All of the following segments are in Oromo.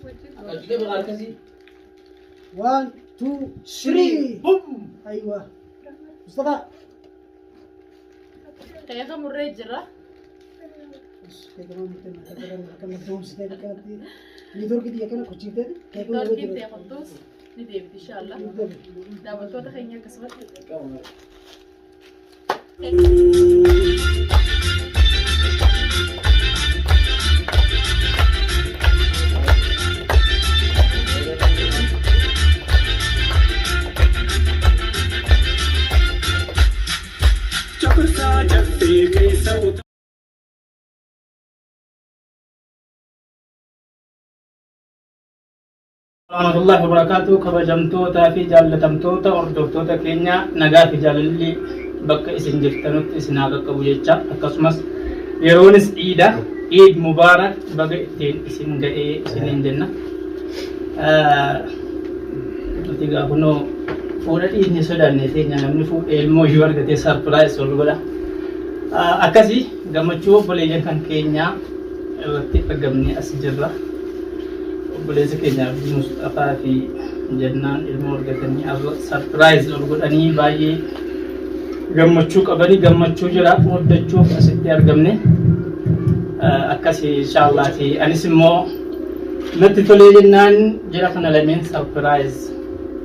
1 2 3 بوم ايوه مصطفى يا اخي مريت جرا كمان كم دوم سنه كانت ليدور كده كان كوتشيته كيف دور كيف يا قدوس نديب ان شاء الله دابا تو تخيني كسبت warahmatullahi wabarakatuh kabajamtoota fi jaallatamtoota hordoftoota keenya nagaa fi jaalalli bakka isin jirtanutti isin haa qaqqabu jecha akkasumas yeroonis Eid Mubaarak baga ittiin isin ga'ee isiniin jenna nuti gaafunoo fuudha dhiisni sodaanne teenya namni fuudhee ilmoo yoo argate sarpiraayis ol godha akkasii gammachuu obboleeyyan kan keenyaa irratti argamne as jirra obboleessa keenyaaf Mustafaa fi Jannaan ilmoo argatanii sarpiraayiz ol godhanii baay'ee gammachuu qabanii gammachuu jira muddachuuf asitti argamne akkasii inshaallah anis immoo natti tolee jennaan jira kana lameen sarpiraayiz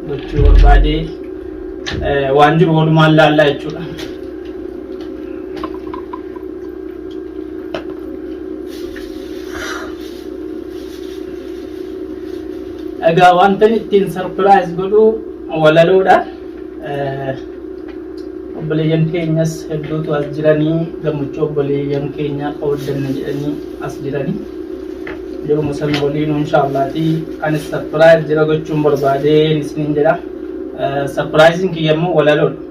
gochuu barbaadee waan jiru walumaan laallaa jechuudha. Egaa wanta ittiin sarpiraayiz godhu walaloodha. Obboleeyyan keenyas hedduutu as jiranii gammachuu obboleeyyan keenya qooddanna jedhanii as jiranii. Yeruma sana waliin inshaallaati anis sarpiraayiz jira gochuun barbaadeen isiniin jedha. Sarpiraayiziin kiyya immoo walaloodha.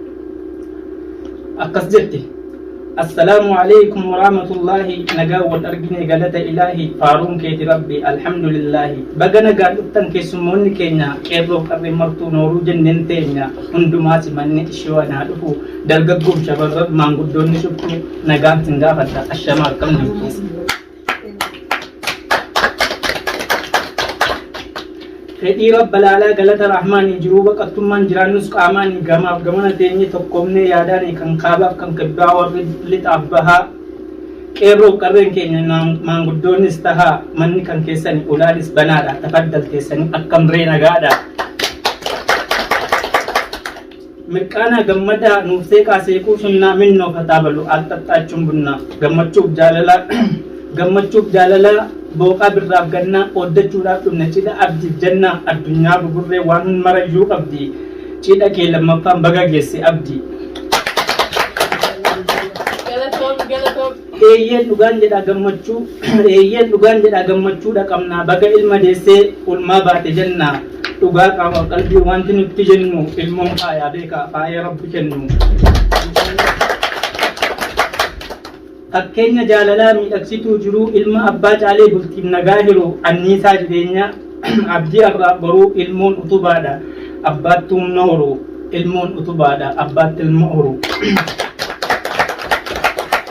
Akkas jetti. السلام عليكم ورحمة الله نجا والأرجين جلة إلهي فارون كيت ربي الحمد لله بجنا قال أبتن كيسموني كينيا كيرو كرر مرتو نورو جنن تينيا هندوما سمني إشوا نادفو درجكم شباب مانغودوني شفتو نجام تنجا فتا الشمال كم نبكيس فدي رب العالمين جلة الرحمن جروبك أتمنى جرانوس كاماني جمانا تيني تقومني ياداني كان كابا كان كبا ورد أبها كيرو كرين كينيا مانغودوني استها مني كان كيساني أولادس بنادا تفضل كيساني أكم رينا غادا مركانا جمدا نوفسيكا سيكو سننا منو فتابلو ألتتاچم بنا gammachuu jaalala booqaa birraaf gannaa ooddachuudhaaf dhumna cidha abdiif jannaa addunyaa gugurree waan marayyuu qabdi cidha kee lammaffaan baga geesse abdi eeyyeen dhugaan jedha gammachuudha qabnaa baga ilma deessee ulmaa baate jannaa dhugaa qaama qalbii wanti nutti jennu ilmoon faayaa beekaa faaya rabbi kennu Fakkeenya jaalalaa miidhagsituu jiru ilma abbaa caalee bultiin nagaa jiru anniisaa jireenya abdii irraa boruu ilmoon utubaadha abbaatti humna horu ilmoon utubaadha abbaatti ilma horu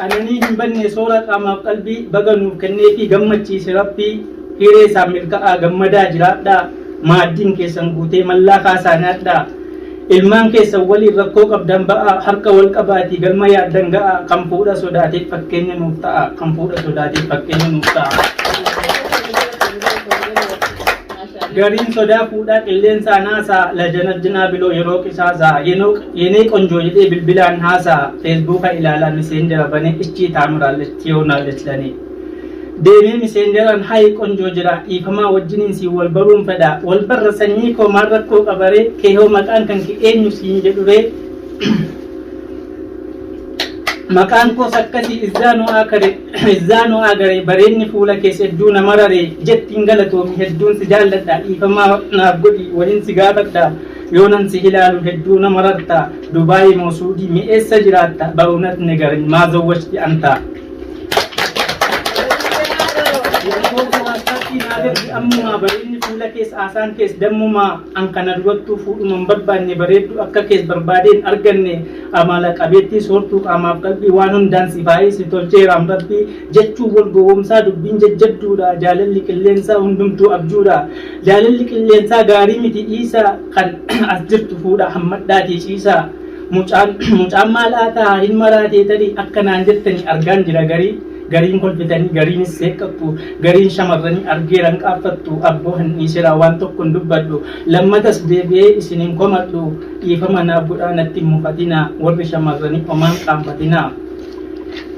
ananii hin banne soora qaamaaf qalbii baga nuuf kennee fi gammachiise rabbii hiree isaa milkaa'aa gammadaa jiraadhaa maaddiin keessan guutee mallaa kaasaanaadhaa ilmaan keessan waliin rakkoo qabdan ba'a harka wal qabaatii galma yaaddan ga'a kan fuudha sodaatee fakkeenya nuuf ta'a kan fuudha sodaatee fakkeenya nuuf ta'a gariin sodaa fuudhaa qilleensaa naasaa lajanajjinaa biloo yeroo qisaasaa yenee qonjoo jedhee bilbilaan haasaa feesbuuka ilaalaa miseenjera banee ichii taamuraalletti yoonaalletlanii deemee miseenjeran hayi qonjoo jira dhiifamaa wajjiniin si wal baruun fedha wal barra sanyii koo maan rakkoo qabaree keehoo maqaan kan ki eenyu siin jedhuree maqaan koos akkasii izzaanoo agare bareenni fuula keessa hedduu nama raree jettiin galatoomi hedduun si jaalladha dhiifamaa naaf godhi waliin si gaafadha yoonan si ilaalu hedduu nama rarta Dubaayii moo Suudii mi'eessa jiraatta ba'uunat negarin maa zawwashti anta Akkiin agarri ammumaa bareedni fuula keessa haasaan keessa dammumaa an kana durattuu fuudhuman barbaanne bareeddu akka keessa barbaadeen arganne amala qabeettii soortuu qaamaaf qalbii waan hundaan si faayee si tolcheeraam rabbii jechuu wal gowwoomsaa dubbiin jajjabduudha jaalalli qilleensaa hundumtuu abjuudha jaalalli qilleensaa gaarii miti dhiisaa kan as jirtu fuudha hammadhaatii ciisaa mucaan maal aataa hin maraatee tarii akkanaan jettanii argaan jira gariin kolfitanii gariinis seeqqattu gariin shamarranii argeeran qaaffattu abboo hin dhiisiraa waan tokko hin dubbadhu lammatas deebi'ee isiniin komadhu dhiifama naaf godhaa natti hin mufatinaa warri shamarranii homaan qaanfatinaa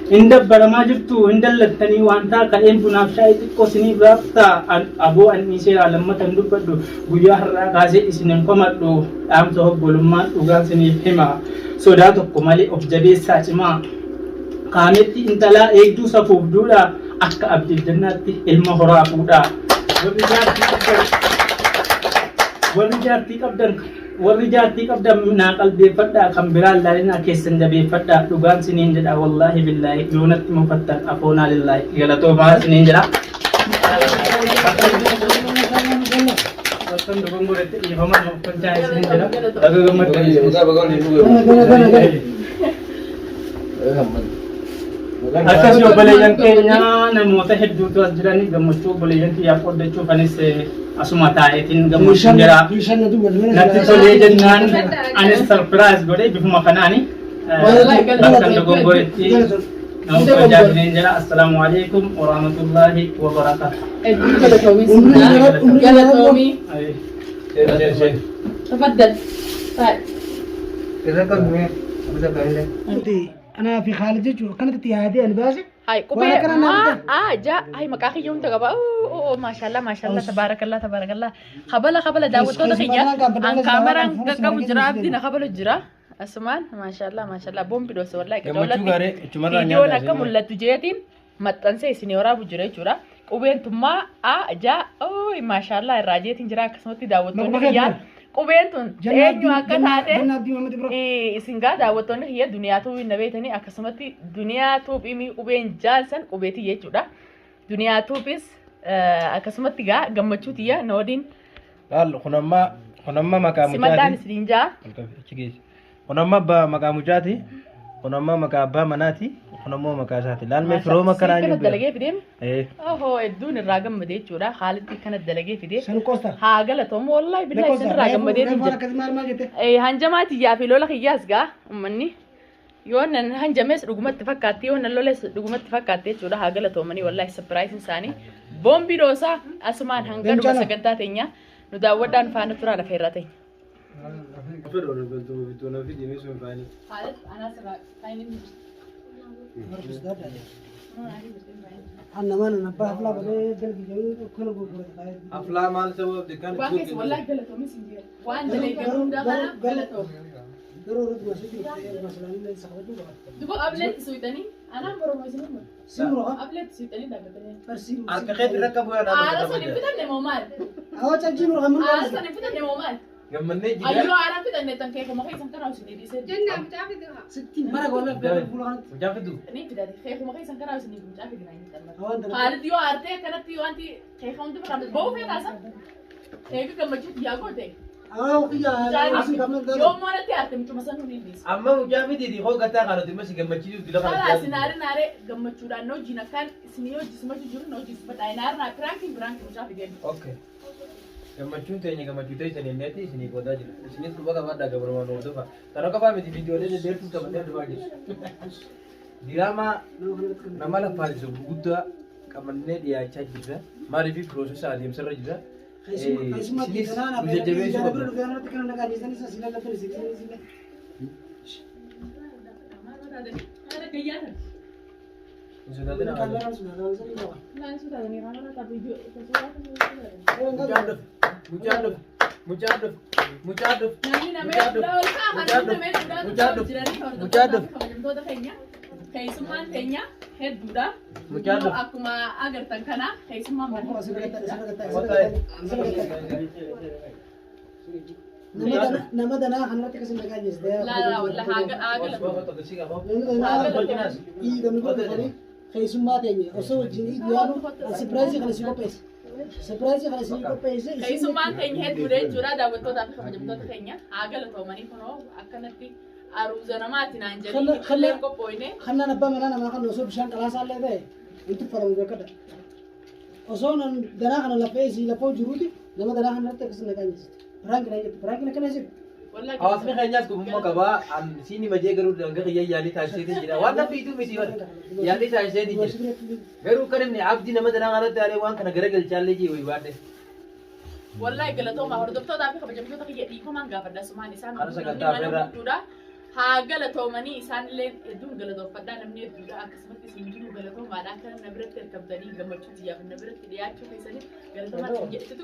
hin dabbaramaa jirtu hin dallattanii waan ta'a ka'een bunaaf shaayii xiqqoo isiniif raabtaa aboo an dhiisiraa lammata hin dubbadhu guyyaa har'aa kaasee isiniin komadhu dhaamsa obbolummaan dhugaa isiniif hima sodaa tokko malee of jabeessaa cimaa kaametti intalaa eegduu safuuf duudha akka abdiiddannaatti ilma horaa fuudha warri jaartii qabdan naa qalbeeffadhaa kan biraan laalinaa keessan jabeeffadhaa dhugaan siniin jedha wallaahi billaahi yoonatti mufattan afoonaa lillaahi galatoomaa siniin jedha Waktu dukung gue itu, iya paman mau percaya sini jadi, aku gemet. Akas yo boleh yang kayaknya namoota hedduutu as jiranii gammachuu boleeyyan kiyyaaf oddachuu kanis asuma taa'eetiin gammachuu jira natti tolee jennaan anis sarpiraayis godhe bifuma kanaani bakka dogongoretti nama fayyadameen jira. Assalamualaikum warahmatullahi wabarakatuh. Galatoomii. Tafaddal. Kita kan punya bisa kaya. أنا في خالد جوجو كانت تهادي أنا باسي هاي كوبي جا هاي مكاخي يوم تقبل أوه ما شاء الله تبارك الله خبلا داود تو دخيا عن كاميرا كم جراب دينا خبلا جرا أسمان ما شاء الله بوم بدو سوار لايك فيديو نكمل ولا تجيتين متنسي سنيورا بجرا جرا كوبين تما جا أوه ما شاء الله الراجيتين جرا كسمتي داود تو دخيا Qubeentun eenyu akka taate isingaa daawwattoonni kiyya duniyaatu hin beekani akkasumatti duniyaatuuf imi qubeen jaalsan qubeetii jechuudha. Duniyaatuufis akkasumatti gaa gammachuu tiyya noodiin. Laal kunamma maqaa mucaati. Simadhaan isiniin jaa. Kunamma abbaa maqaa mucaati. Kunamma maqaa abbaa manaati. Kunammoo maqaa isaati. Laal mee firoo makkanaa hin dalagee fidee. Ohoo hedduun irraa gammadee jechuudha. Haalatti kana dalagee fidee. Haa galatoom wallahi billahi isin irraa gammadee jechuudha. Hanjamaati yaa fi lola kiyyaas gaa uummanni yoo nan hanjamees dhugumatti fakkaatti yoo nan loles dhugumatti fakkaatti jechuudha. Haa galatoomanii wallahi surprise isaanii boombii doosaa asumaan hanga dhuma sagantaa teenya nu daawwadhaan faana turaa lafa irraa teenya. أنا ما نبى أفلا بده دلقي جوي كل بقول أفلا مال سوى دكان. واقف والله قلته مسنجر. وأنت اللي قالوا ده قلته. ضروري تمسكي مثلا اللي سخبته بقى. تقول قبلت سويتني أنا مرة ما يسمونه. سمرة. قبلت سويتني ده قبلت. أرسل. أركخت ركبوا أنا. أنا صني فتن مومال. أهو تجيب له غمّن. أنا صني فتن مومال. غمّن نيجي. أيوة أنا فتن نتنكيف وما خيسن كنا وسني دي سر. جنة متعبدها. 60 مرة ولا بقول مجافدو. نيجي في ده خيف وما خيسن كنا وسني مش عارف هو كنا. خالد يو أرتي كانت يو أنتي خيف هم تبغى تعمل بوه في راسه. هيك كم مجد يا قوتي. يوم ما نتي أرتي مش مثلا نقول أما مجافدي دي هو قطع قالوا تمشي جمتشيلو دي لقى. خلاص ناري جمتشورا نو جينا كان سنيو جسمه جورو نو جسم بدأ نار برانكي مش عارف جن. أوكي. Gammachuun teenya gammachuu ta'e isin inni isinii qoodaa jira. Isinis dhuga qabaadhaa gabarumaan hordofa. Kana qofaa miti viidiyoolee deddeertuu qabatee addabaa jiru. Diraamaa nama lafaatisu guddaa qabannee dhiyaachaa jirra. Maaliif piroosesaa adeemsarra jira. Isinis jajjabeessuu qabna. Keessummaan keenya hedduudha. Akkuma agartan kana keessummaan nama danaa kanarratti akkasii nagaa jeesdee. Laa haagala. Keessummaa teenya osoo wajjin yaadu sirpiraayizii kana si qopheesse. Surprise kana isin qopheesse. Keessummaan keenya hedduudha jechuudha daawwattootaa fi kabajamtoota keenya haa galatoomanii kunoo akkanatti aruuza namaatti naan jedhanii kallee qophooyne. Kanaan abbaa manaa namaa kan osoo bishaan qalaasaa illee ta'e itti faramu beekadha. Osoo danaa kana lafee isii lafoo jiruuti nama danaa kana irratti akkasuma naqanyisitti. Biraankin akkana jiru. Hawaasni keenyas gufummaa qabaa. Siini majee garuu danga xiyyaa yaalii taasiseetii jira. Waan nafiituu miti wanta yaalii taasiseetii jira. Garuu kan inni abdii nama danaa kanatti aaree waan kana gara galchaallee jee wayi baadhe. Wallahi galatooma hordoftootaa fi kabajamtoota kiyya dhiifamaan gaafadha sumaan isaan Kana sagantaa birraa. gudduudha. Haa galatoomanii isaanillee hedduun galatoofadhaa namni hedduudha akkasumatti isin hundinuu galatoomaadha akka namni biratti hirkabdanii gammachuu xiyyaaf namni biratti dhiyaachuu keessaniif galatoomaa jedhisitu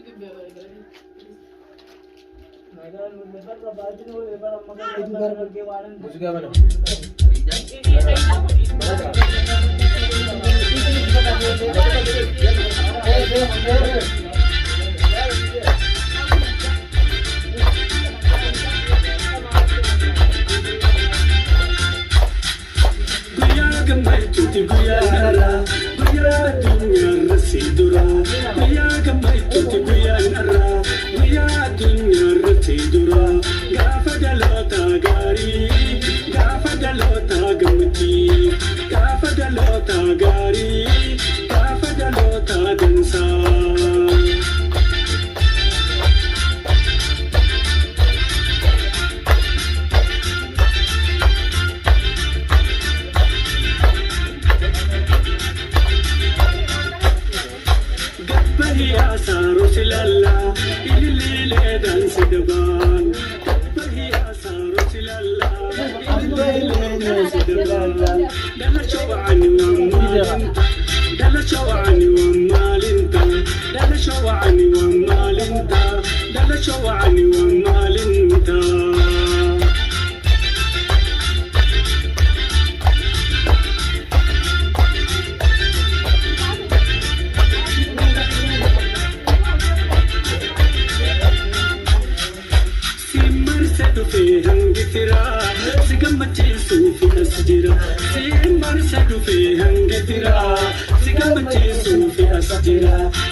Musigaa mana.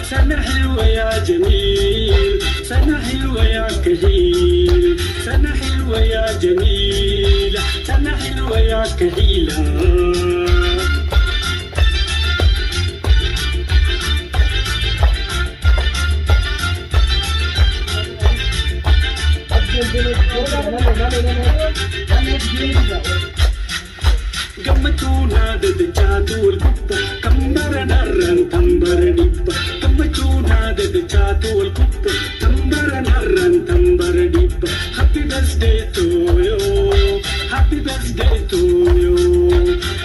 سنة حلوة يا جميل سنة حلوة يا كهيل سنة حلوة يا جميل سنة حلوة يا كهيلة قمتونا ددجاتو الكبة كمبر نرن تنبر دبة قمتونا ددجاتو الكبة كمبر نرن تنبر دبة Happy birthday to you Happy birthday to you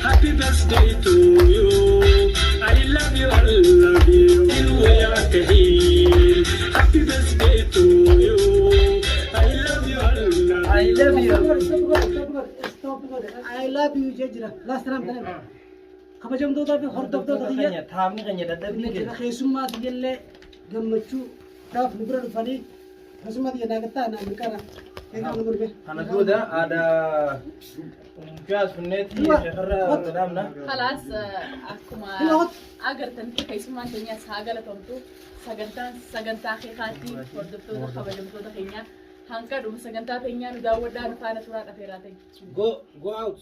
Happy birthday to you I love you I love you يا كهيل Happy birthday to you I love you I love you I love you jejira. Last time kana. Kabajamtoota fi hordoftoota kiyya. Taamni keenya dadhabni keenya. Keessummaa illee gammachuu dhaaf nu bira dhufanii keessummaa kiyya naagattaa naan qara. Eegaa nu gurbe. Kana duuda aadaa jaas funneetti shakarra gadaamna. Khalaas akkuma agartanitti keessummaan keenyas haa galatamtu sagantaa keekaatti hordoftoota kabajamtoota keenyaa hanqa dhuma sagantaa keenyaa nu daawwadhaa nu faana turaa dhafeeraa ta'e. Go out.